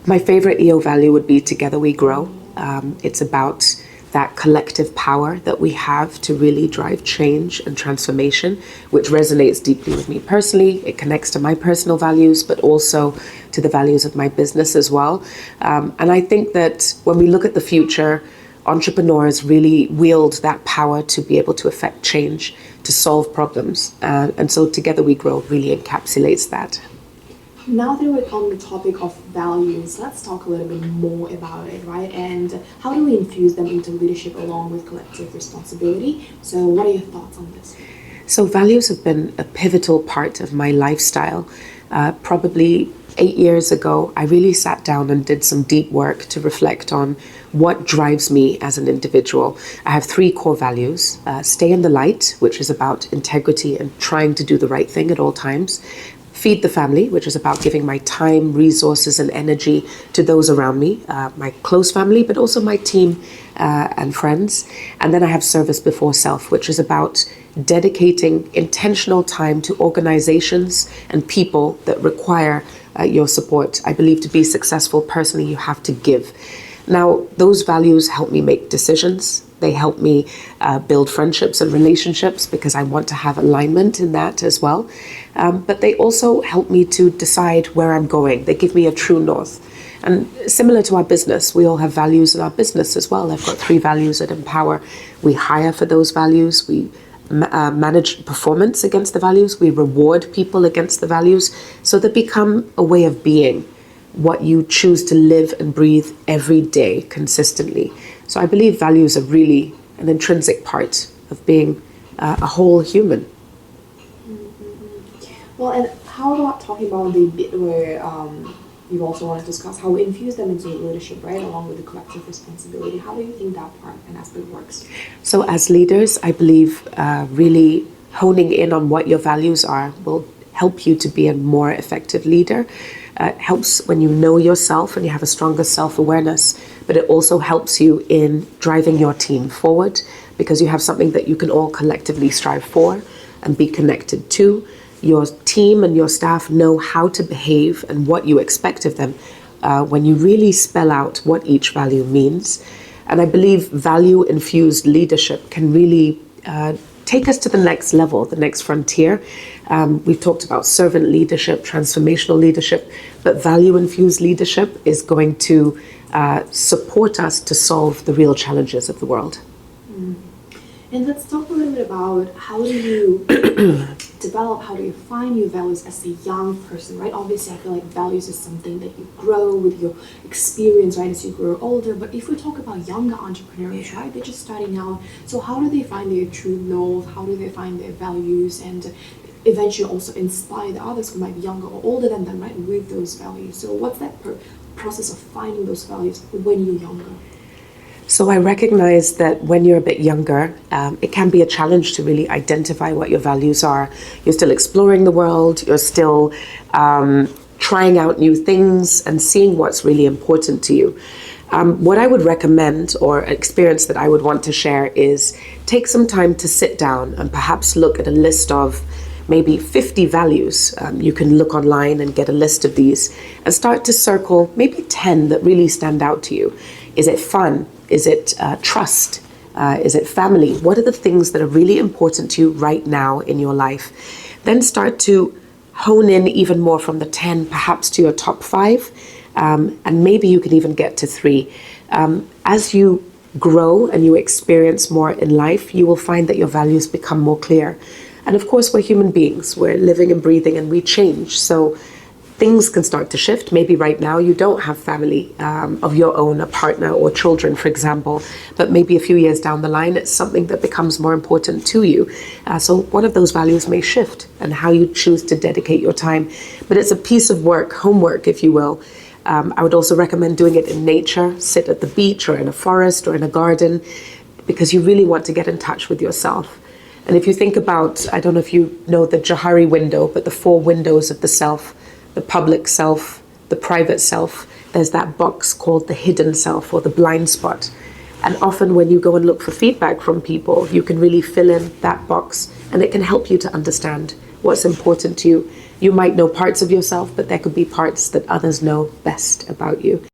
My favorite EO value would be Together We Grow. It's about that collective power that we have to really drive change and transformation, which resonates deeply with me personally. It connects to my personal values, but also to the values of my business as well. And I think that when we look at the future, entrepreneurs really wield that power to be able to affect change, to solve problems. And so Together We Grow really encapsulates that. Now that we're on the topic of values, let's talk a little bit more about it, right? And how do we infuse them into leadership along with collective responsibility? So what are your thoughts on this? So values have been a pivotal part of my lifestyle. Probably 8 years ago, I really sat down and did some deep work to reflect on what drives me as an individual. I have 3 core values. Stay in the light, which is about integrity and trying to do the right thing at all times. Feed the family, which is about giving my time, resources, and energy to those around me, my close family, but also my team and friends. And then I have service before self, which is about dedicating intentional time to organizations and people that require your support. I believe to be successful personally, you have to give. Now, those values help me make decisions. They help me build friendships and relationships because I want to have alignment in that as well. But they also help me to decide where I'm going. They give me a true north. And similar to our business, we all have values in our business as well. I've got 3 values that empower. We hire for those values. We manage performance against the values. We reward people against the values. So they become a way of being, what you choose to live and breathe every day consistently. So I believe values are really an intrinsic part of being a whole human. Well, and how about talking about the bit where you also want to discuss how we infuse them into leadership, right, along with the collective responsibility? How do you think that part and aspect works? So as leaders, I believe really honing in on what your values are will help you to be a more effective leader. It helps when you know yourself and you have a stronger self-awareness, but it also helps you in driving your team forward because you have something that you can all collectively strive for and be connected to. Your team and your staff know how to behave and what you expect of them when you really spell out what each value means. And I believe value-infused leadership can really take us to the next level, the next frontier. We've talked about servant leadership, transformational leadership, but value-infused leadership is going to support us to solve the real challenges of the world. And let's talk a little bit about how do you develop, how do you find your values as a young person, right? Obviously, I feel like values is something that you grow with your experience, right, as you grow older. But if we talk about younger entrepreneurs, right, they're just starting out. So how do they find their true north? How do they find their values and eventually also inspire the others who might be younger or older than them, right, with those values? So what's that process of finding those values when you're younger? So I recognize that when you're a bit younger, it can be a challenge to really identify what your values are. You're still exploring the world, you're still trying out new things and seeing what's really important to you. What I would recommend, or experience that I would want to share, is take some time to sit down and perhaps look at a list of maybe 50 values. You can look online and get a list of these and start to circle maybe 10 that really stand out to you. Is it fun? Is it trust? Is it family? What are the things that are really important to you right now in your life? Then start to hone in even more from the 10, perhaps to your top 5, and maybe you can even get to 3. As you grow and you experience more in life, you will find that your values become more clear. And of course, we're human beings. We're living and breathing and we change. So things can start to shift. Maybe right now you don't have family of your own, a partner or children, for example, but maybe a few years down the line, it's something that becomes more important to you. So one of those values may shift and how you choose to dedicate your time. But it's a piece of work, homework, if you will. I would also recommend doing it in nature, sit at the beach or in a forest or in a garden, because you really want to get in touch with yourself. And if you think about, I don't know if you know the Johari window, but the 4 windows of the self, the public self, the private self, there's that box called the hidden self or the blind spot. And often when you go and look for feedback from people, you can really fill in that box and it can help you to understand what's important to you You might know parts of yourself, but there could be parts that others know best about you.